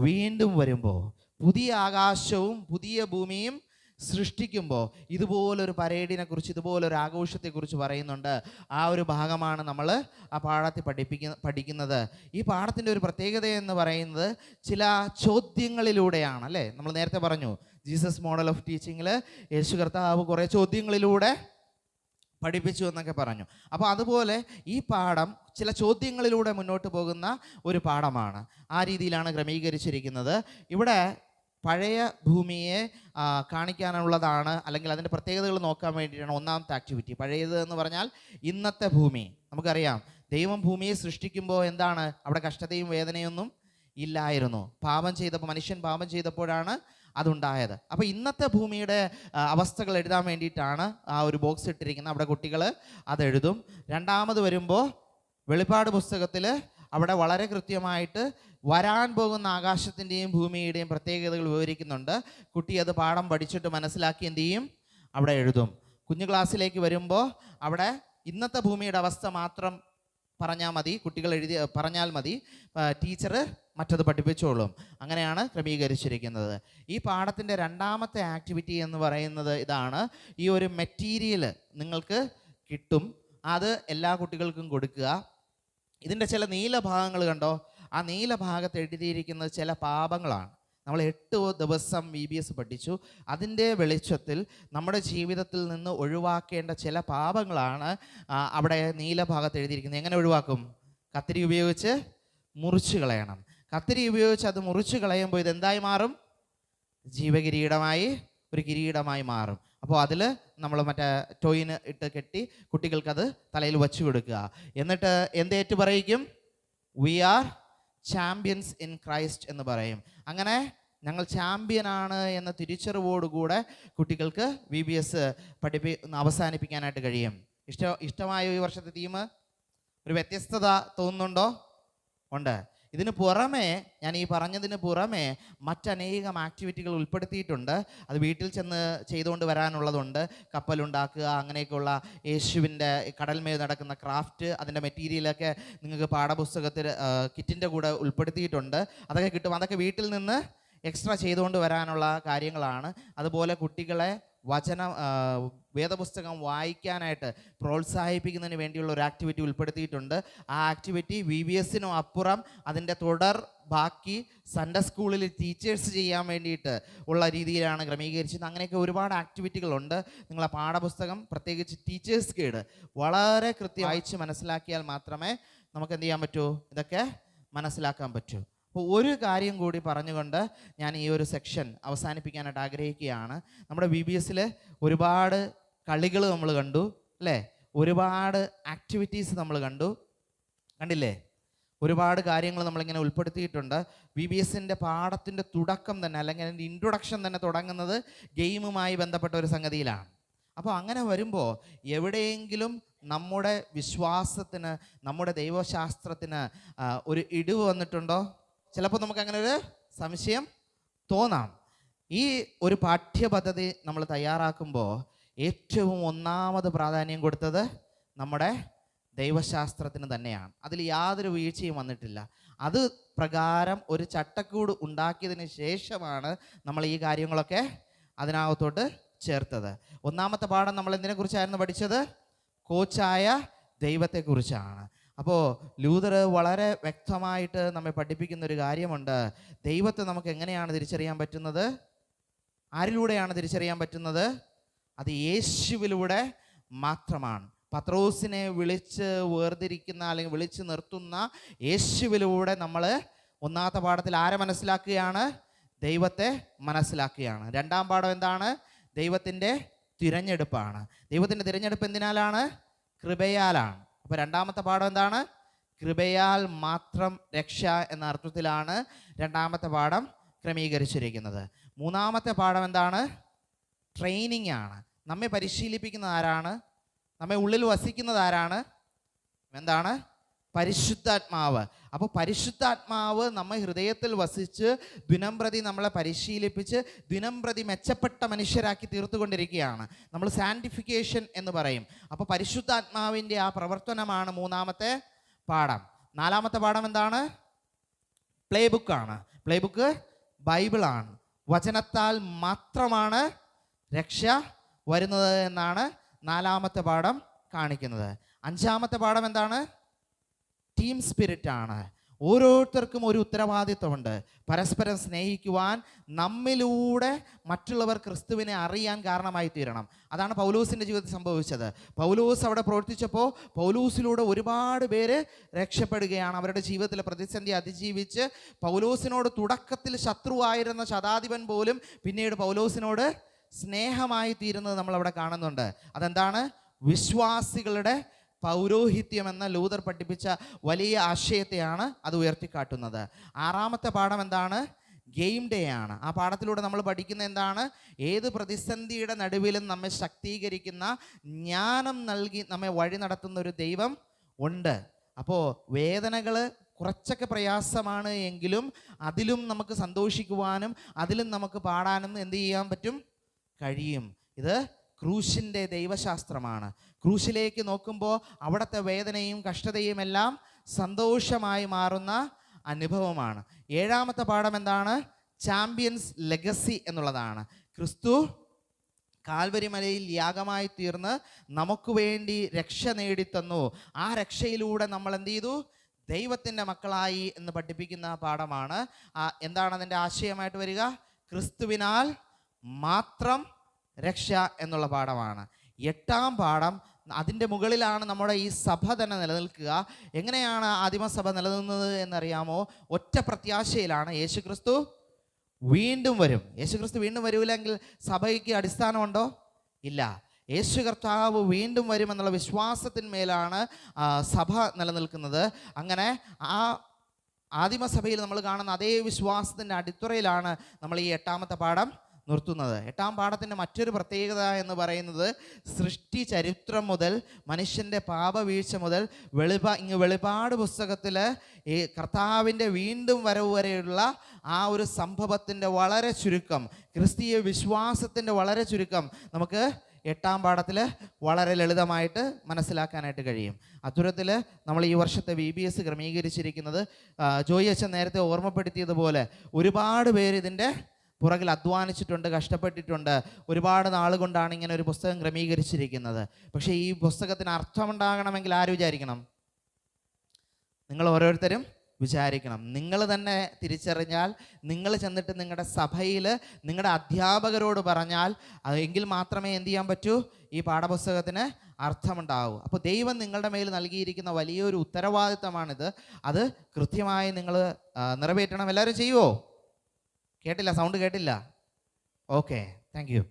വീണ്ടും വരുമ്പോൾ, പുതിയ ആകാശവും പുതിയ ഭൂമിയും സൃഷ്ടിക്കുമ്പോൾ ഇതുപോലൊരു പരേഡിനെ കുറിച്ച്, ഇതുപോലൊരു ആഘോഷത്തെക്കുറിച്ച് പറയുന്നുണ്ട്. ആ ഒരു ഭാഗമാണ് നമ്മൾ ആ പാഠത്തിൽ പഠിക്കുന്നത്. ഈ പാഠത്തിൻ്റെ ഒരു പ്രത്യേകത എന്ന് പറയുന്നത് ചില ചോദ്യങ്ങളിലൂടെയാണ് അല്ലേ? നമ്മൾ നേരത്തെ പറഞ്ഞു, ജീസസ് മോഡൽ ഓഫ് ടീച്ചിങ്ങിൽ യേശു കർത്താവ് കുറേ ചോദ്യങ്ങളിലൂടെ പഠിപ്പിച്ചു എന്നൊക്കെ പറഞ്ഞു. അപ്പോൾ അതുപോലെ ഈ പാഠം ചില ചോദ്യങ്ങളിലൂടെ മുന്നോട്ട് പോകുന്ന ഒരു പാഠമാണ്. ആ രീതിയിലാണ് ക്രമീകരിച്ചിരിക്കുന്നത്. ഇവിടെ പഴയ ഭൂമിയെ കാണിക്കാനുള്ളതാണ്, അല്ലെങ്കിൽ അതിൻ്റെ പ്രത്യേകതകൾ നോക്കാൻ വേണ്ടിയിട്ടാണ് ഒന്നാമത്തെ ആക്ടിവിറ്റി. പഴയത് എന്ന് പറഞ്ഞാൽ ഇന്നത്തെ ഭൂമി. നമുക്കറിയാം, ദൈവം ഭൂമിയെ സൃഷ്ടിക്കുമ്പോൾ എന്താണ്? അവിടെ കഷ്ടതയും വേദനയൊന്നും ഇല്ലായിരുന്നു. മനുഷ്യൻ പാപം ചെയ്തപ്പോഴാണ് അതുണ്ടായത്. അപ്പോൾ ഇന്നത്തെ ഭൂമിയുടെ അവസ്ഥകൾ എഴുതാൻ വേണ്ടിയിട്ടാണ് ആ ഒരു ബോക്സ് ഇട്ടിരിക്കുന്നത്. അവിടെ കുട്ടികൾ അതെഴുതും. രണ്ടാമത് വരുമ്പോൾ വെളിപ്പാട് പുസ്തകത്തിൽ അവിടെ വളരെ കൃത്യമായിട്ട് വരാൻ പോകുന്ന ആകാശത്തിൻ്റെയും ഭൂമിയുടെയും പ്രത്യേകതകൾ വിവരിക്കുന്നുണ്ട്. കുട്ടി അത് പാഠം പഠിച്ചിട്ട് മനസ്സിലാക്കി എന്ത് ചെയ്യും? അവിടെ എഴുതും. കുഞ്ഞു ക്ലാസ്സിലേക്ക് വരുമ്പോൾ അവിടെ ഇന്നത്തെ ഭൂമിയുടെ അവസ്ഥ മാത്രം പറഞ്ഞാൽ മതി, കുട്ടികൾ പറഞ്ഞാൽ മതി, ടീച്ചർ മറ്റത് പഠിപ്പിച്ചോളും. അങ്ങനെയാണ് ക്രമീകരിച്ചിരിക്കുന്നത്. ഈ പാഠത്തിൻ്റെ രണ്ടാമത്തെ ആക്ടിവിറ്റി എന്ന് പറയുന്നത് ഇതാണ്. ഈ ഒരു മെറ്റീരിയൽ നിങ്ങൾക്ക് കിട്ടും, അത് എല്ലാ കുട്ടികൾക്കും കൊടുക്കുക. ഇതിൻ്റെ ചില നീല ഭാഗങ്ങൾ കണ്ടോ? ആ നീല ഭാഗത്ത് എഴുതിയിരിക്കുന്നത് ചില പാപങ്ങളാണ്. നമ്മൾ 8 ദിവസം VBS പഠിച്ചു. അതിൻ്റെ വെളിച്ചത്തിൽ നമ്മുടെ ജീവിതത്തിൽ നിന്ന് ഒഴിവാക്കേണ്ട ചില പാപങ്ങളാണ് അവിടെ നീല ഭാഗത്ത് എഴുതിയിരിക്കുന്നത്. എങ്ങനെ ഒഴിവാക്കും? കത്തിരി ഉപയോഗിച്ച് മുറിച്ച് കളയണം. കത്തിരി ഉപയോഗിച്ച് അത് മുറിച്ച് കളയുമ്പോൾ ഇതെന്തായി മാറും? ജീവകിരീടമായി, ഒരു കിരീടമായി മാറും. അപ്പോൾ അതിൽ നമ്മൾ മറ്റേ ടോയിന് ഇട്ട് കെട്ടി കുട്ടികൾക്കത് തലയിൽ വച്ചു കൊടുക്കുക. എന്നിട്ട് എന്തേറ്റ് പറയിക്കും? We are champions in Christ എന്ന് പറയും. അങ്ങനെ ഞങ്ങൾ ചാമ്പ്യനാണ് എന്ന തിരിച്ചറിവോടുകൂടെ കുട്ടികൾക്ക് VBS അവസാനിപ്പിക്കാനായിട്ട് കഴിയും. ഇഷ്ടമായ ഈ വർഷത്തെ തീം ഒരു വ്യത്യസ്തത തോന്നുന്നുണ്ടോ? ഉണ്ട്. ഇതിന് പുറമെ, ഞാൻ ഈ പറഞ്ഞതിന് പുറമെ മറ്റനേകം ആക്ടിവിറ്റികൾ ഉൾപ്പെടുത്തിയിട്ടുണ്ട്. അത് വീട്ടിൽ ചെന്ന് ചെയ്തുകൊണ്ട് വരാനുള്ളതുണ്ട്. കപ്പലുണ്ടാക്കുക, അങ്ങനെയൊക്കെയുള്ള യേശുവിൻ്റെ കടൽമേൽ നടക്കുന്ന ക്രാഫ്റ്റ്, അതിൻ്റെ മെറ്റീരിയലൊക്കെ നിങ്ങൾക്ക് പാഠപുസ്തകത്തിൽ കിറ്റിൻ്റെ കൂടെ ഉൾപ്പെടുത്തിയിട്ടുണ്ട്. അതൊക്കെ കിട്ടും. അതൊക്കെ വീട്ടിൽ നിന്ന് എക്സ്ട്രാ ചെയ്തുകൊണ്ട് വരാനുള്ള കാര്യങ്ങളാണ്. അതുപോലെ കുട്ടികളെ വേദപുസ്തകം വായിക്കാനായിട്ട് പ്രോത്സാഹിപ്പിക്കുന്നതിന് വേണ്ടിയുള്ള ഒരു ആക്ടിവിറ്റി ഉൾപ്പെടുത്തിയിട്ടുണ്ട്. ആ ആക്ടിവിറ്റി VBSനും അപ്പുറം അതിൻ്റെ ബാക്കി സൺഡേ സ്കൂളിൽ ടീച്ചേഴ്സ് ചെയ്യാൻ വേണ്ടിയിട്ട് ഉള്ള രീതിയിലാണ് ക്രമീകരിച്ചത്. അങ്ങനെയൊക്കെ ഒരുപാട് ആക്ടിവിറ്റികളുണ്ട്. നിങ്ങൾ ആ പാഠപുസ്തകം, പ്രത്യേകിച്ച് ടീച്ചേഴ്സ് ഗൈഡ് വളരെ കൃത്യമായി വായിച്ച് മനസ്സിലാക്കിയാൽ മാത്രമേ നമുക്ക് എന്ത് ചെയ്യാൻ പറ്റൂ? ഇതൊക്കെ മനസ്സിലാക്കാൻ പറ്റൂ. അപ്പോൾ ഒരു കാര്യം കൂടി പറഞ്ഞുകൊണ്ട് ഞാൻ ഈ ഒരു സെക്ഷൻ അവസാനിപ്പിക്കാനായിട്ട് ആഗ്രഹിക്കുകയാണ്. നമ്മുടെ VBSൽ ഒരുപാട് കളികൾ നമ്മൾ കണ്ടു, അല്ലേ? ഒരുപാട് ആക്ടിവിറ്റീസ് നമ്മൾ കണ്ടില്ലേ? ഒരുപാട് കാര്യങ്ങൾ നമ്മളിങ്ങനെ ഉൾപ്പെടുത്തിയിട്ടുണ്ട്. VBSൻ്റെ പാഠത്തിൻ്റെ തുടക്കം തന്നെ, അല്ലെങ്കിൽ അതിൻ്റെ ഇൻട്രൊഡക്ഷൻ തന്നെ തുടങ്ങുന്നത് ഗെയിമുമായി ബന്ധപ്പെട്ട ഒരു സംഗതിയിലാണ്. അപ്പോൾ അങ്ങനെ വരുമ്പോൾ എവിടെയെങ്കിലും നമ്മുടെ വിശ്വാസത്തിന്, നമ്മുടെ ദൈവശാസ്ത്രത്തിന് ഒരു ഇടിവ് വന്നിട്ടുണ്ടോ? ചിലപ്പോൾ നമുക്ക് അങ്ങനെ ഒരു സംശയം തോന്നാം. ഈ ഒരു പാഠ്യപദ്ധതി നമ്മൾ തയ്യാറാക്കുമ്പോൾ ഏറ്റവും ഒന്നാമത് പ്രാധാന്യം കൊടുത്തത് നമ്മുടെ ദൈവശാസ്ത്രത്തിന് തന്നെയാണ്. അതിൽ യാതൊരു വീഴ്ചയും വന്നിട്ടില്ല. അത് പ്രകാരം ഒരു ചട്ടക്കൂട് ഉണ്ടാക്കിയതിന് ശേഷമാണ് നമ്മൾ ഈ കാര്യങ്ങളൊക്കെ അതിനകത്തോട്ട് ചേർത്തത്. ഒന്നാമത്തെ പാഠം നമ്മൾ എന്തിനെക്കുറിച്ചായിരുന്നു പഠിച്ചത്? കോച്ചായ ദൈവത്തെക്കുറിച്ചാണ്. അപ്പോൾ ലൂതർ വളരെ വ്യക്തമായിട്ട് നമ്മെ പഠിപ്പിക്കുന്ന ഒരു കാര്യമുണ്ട്. ദൈവത്തെ നമുക്ക് എങ്ങനെയാണ് തിരിച്ചറിയാൻ പറ്റുന്നത്? ആരിലൂടെയാണ് തിരിച്ചറിയാൻ പറ്റുന്നത്? അത് യേശുവിലൂടെ മാത്രമാണ്. പത്രോസിനെ വിളിച്ച് വേർതിരിക്കുന്ന, അല്ലെങ്കിൽ വിളിച്ച് നിർത്തുന്ന യേശുവിലൂടെ നമ്മൾ ഒന്നാമത്തെ പാഠത്തിൽ ആരെ മനസ്സിലാക്കുകയാണ്? ദൈവത്തെ മനസ്സിലാക്കുകയാണ്. രണ്ടാം പാഠം എന്താണ്? ദൈവത്തിൻ്റെ തിരഞ്ഞെടുപ്പാണ്. ദൈവത്തിൻ്റെ തിരഞ്ഞെടുപ്പ് എന്തിനാലാണ്? കൃപയാലാണ്. അപ്പോൾ രണ്ടാമത്തെ പാഠം എന്താണ്? കൃപയാൽ മാത്രം രക്ഷ എന്ന അർത്ഥത്തിലാണ് രണ്ടാമത്തെ പാഠം ക്രമീകരിച്ചിരിക്കുന്നത്. മൂന്നാമത്തെ പാഠം എന്താണ്? ട്രെയിനിങ് ആണ്. നമ്മെ പരിശീലിപ്പിക്കുന്നത് ആരാണ്? നമ്മെ ഉള്ളിൽ വസിക്കുന്നത് ആരാണ്? എന്താണ്? പരിശുദ്ധാത്മാവ്. അപ്പോൾ പരിശുദ്ധാത്മാവ് നമ്മെ ഹൃദയത്തിൽ വസിച്ച് ദിനംപ്രതി നമ്മളെ പരിശീലിപ്പിച്ച് ദിനംപ്രതി മെച്ചപ്പെട്ട മനുഷ്യരാക്കി തീർത്തുകൊണ്ടിരിക്കുകയാണ്. നമ്മൾ സാൻറ്റിഫിക്കേഷൻ എന്ന് പറയും. അപ്പോൾ പരിശുദ്ധാത്മാവിൻ്റെ ആ പ്രവർത്തനമാണ് മൂന്നാമത്തെ പാഠം. നാലാമത്തെ പാഠം എന്താണ്? പ്ലേ ബുക്കാണ്. പ്ലേ ബുക്ക് ബൈബിളാണ്. വചനത്താൽ മാത്രമാണ് രക്ഷ വരുന്നത് എന്നാണ് നാലാമത്തെ പാഠം കാണിക്കുന്നത്. അഞ്ചാമത്തെ പാഠം എന്താണ്? ടീം സ്പിരിറ്റ് ആണ്. ഓരോരുത്തർക്കും ഒരു ഉത്തരവാദിത്വമുണ്ട്. പരസ്പരം സ്നേഹിക്കുവാൻ, നമ്മിലൂടെ മറ്റുള്ളവർ ക്രിസ്തുവിനെ അറിയാൻ കാരണമായി തീരണം. അതാണ് പൗലോസിൻ്റെ ജീവിതത്തിൽ സംഭവിച്ചത്. പൗലോസ് അവിടെ പ്രവർത്തിച്ചപ്പോൾ പൗലോസിലൂടെ ഒരുപാട് പേര് രക്ഷപ്പെടുകയാണ്. അവരുടെ ജീവിതത്തിലെ പ്രതിസന്ധി അതിജീവിച്ച് പൗലോസിനോട് തുടക്കത്തിൽ ശത്രുവായിരുന്ന ശതാധിപൻ പോലും പിന്നീട് പൗലോസിനോട് സ്നേഹമായി തീരുന്നത് നമ്മളവിടെ കാണുന്നുണ്ട്. അതെന്താണ്? വിശ്വാസികളുടെ പൗരോഹിത്യം എന്ന ലൂതർ പഠിപ്പിച്ച വലിയ ആശയത്തെയാണ് അത് ഉയർത്തിക്കാട്ടുന്നത്. ആറാമത്തെ പാഠം എന്താണ്? ഗെയിം ഡേ ആണ്. ആ പാഠത്തിലൂടെ നമ്മൾ പഠിക്കുന്ന എന്താണ്? ഏത് പ്രതിസന്ധിയുടെ നടുവിലും നമ്മെ ശക്തീകരിക്കുന്ന, ജ്ഞാനം നൽകി നമ്മെ വഴി നടത്തുന്ന ഒരു ദൈവം ഉണ്ട്. അപ്പോൾ വേദനകൾ കുറച്ചൊക്കെ പ്രയാസമാണ് എങ്കിലും അതിലും നമുക്ക് സന്തോഷിക്കുവാനും അതിലും നമുക്ക് പാടാനും എന്ത് ചെയ്യാൻ പറ്റും? കഴിയും. ഇത് ക്രൂശിൻ്റെ ദൈവശാസ്ത്രമാണ്. ക്രൂശിലേക്ക് നോക്കുമ്പോൾ അവിടുത്തെ വേദനയും കഷ്ടതയും എല്ലാം സന്തോഷമായി മാറുന്ന അനുഭവമാണ്. ഏഴാമത്തെ പാഠം എന്താണ്? ചാമ്പ്യൻസ് ലെഗസി എന്നുള്ളതാണ്. ക്രിസ്തു കാൽവരി മലയിൽ യാഗമായി തീർന്ന് നമുക്ക് വേണ്ടി രക്ഷ നേടിത്തന്നു. ആ രക്ഷയിലൂടെ നമ്മൾ എന്ത് ചെയ്തു? ദൈവത്തിൻ്റെ മക്കളായി എന്ന് പഠിപ്പിക്കുന്ന പാഠമാണ്. എന്താണ് അതിൻ്റെ ആശയമായിട്ട് വരിക? ക്രിസ്തുവിനാൽ മാത്രം രക്ഷ എന്നുള്ള പാഠമാണ്. എട്ടാം പാഠം, അതിൻ്റെ മുകളിലാണ് നമ്മുടെ ഈ സഭ തന്നെ നിലനിൽക്കുക. എങ്ങനെയാണ് ആദിമസഭ നിലനിന്നത് എന്നറിയാമോ? ഒറ്റ പ്രത്യാശയിലാണ്. യേശുക്രിസ്തു വീണ്ടും വരും. യേശുക്രിസ്തു വീണ്ടും വരൂല്ലെങ്കിൽ സഭയ്ക്ക് അടിസ്ഥാനമുണ്ടോ? ഇല്ല. യേശു കർത്താവ് വീണ്ടും വരുമെന്നുള്ള വിശ്വാസത്തിന്മേലാണ് സഭ നിലനിൽക്കുന്നത്. അങ്ങനെ ആ ആദിമസഭയിൽ നമ്മൾ കാണുന്ന അതേ വിശ്വാസത്തിൻ്റെ അടിത്തറയിലാണ് നമ്മൾ ഈ എട്ടാമത്തെ പാഠം നിർത്തുന്നത്. എട്ടാം പാഠത്തിൻ്റെ മറ്റൊരു പ്രത്യേകത എന്ന് പറയുന്നത്, സൃഷ്ടി ചരിത്രം മുതൽ മനുഷ്യൻ്റെ പാപവീഴ്ച മുതൽ വെളിപാട് പുസ്തകത്തിൽ ഈ കർത്താവിൻ്റെ വീണ്ടും വരവ് വരെയുള്ള ആ ഒരു സംഭവത്തിൻ്റെ വളരെ ചുരുക്കം, ക്രിസ്തീയ വിശ്വാസത്തിൻ്റെ വളരെ ചുരുക്കം നമുക്ക് എട്ടാം പാഠത്തിൽ വളരെ ലളിതമായിട്ട് മനസ്സിലാക്കാനായിട്ട് കഴിയും. അത്തരത്തിൽ നമ്മൾ ഈ വർഷത്തെ VBS ക്രമീകരിച്ചിരിക്കുന്നത്, ജോയി അച്ഛൻ നേരത്തെ ഓർമ്മപ്പെടുത്തിയതുപോലെ ഒരുപാട് പേര് ഇതിൻ്റെ പുറകിൽ അധ്വാനിച്ചിട്ടുണ്ട്, കഷ്ടപ്പെട്ടിട്ടുണ്ട്. ഒരുപാട് നാളുകൊണ്ടാണ് ഇങ്ങനെ ഒരു പുസ്തകം ക്രമീകരിച്ചിരിക്കുന്നത്. പക്ഷേ ഈ പുസ്തകത്തിന് അർത്ഥമുണ്ടാകണമെങ്കിൽ ആര് വിചാരിക്കണം? നിങ്ങൾ ഓരോരുത്തരും വിചാരിക്കണം. നിങ്ങൾ തന്നെ തിരിച്ചറിഞ്ഞാൽ, നിങ്ങൾ ചെന്നിട്ട് നിങ്ങളുടെ സഭയിൽ നിങ്ങളുടെ അധ്യാപകരോട് പറഞ്ഞാൽ എങ്കിൽ മാത്രമേ എന്ത് ചെയ്യാൻ പറ്റൂ? ഈ പാഠപുസ്തകത്തിന് അർത്ഥമുണ്ടാവൂ. അപ്പോൾ ദൈവം നിങ്ങളുടെ മേൽ നൽകിയിരിക്കുന്ന വലിയൊരു ഉത്തരവാദിത്തമാണിത്. അത് കൃത്യമായി നിങ്ങൾ നിറവേറ്റണം. എല്ലാവരും ചെയ്യുമോ? കേട്ടില്ല, സൗണ്ട് കേട്ടില്ല. Okay, thank you.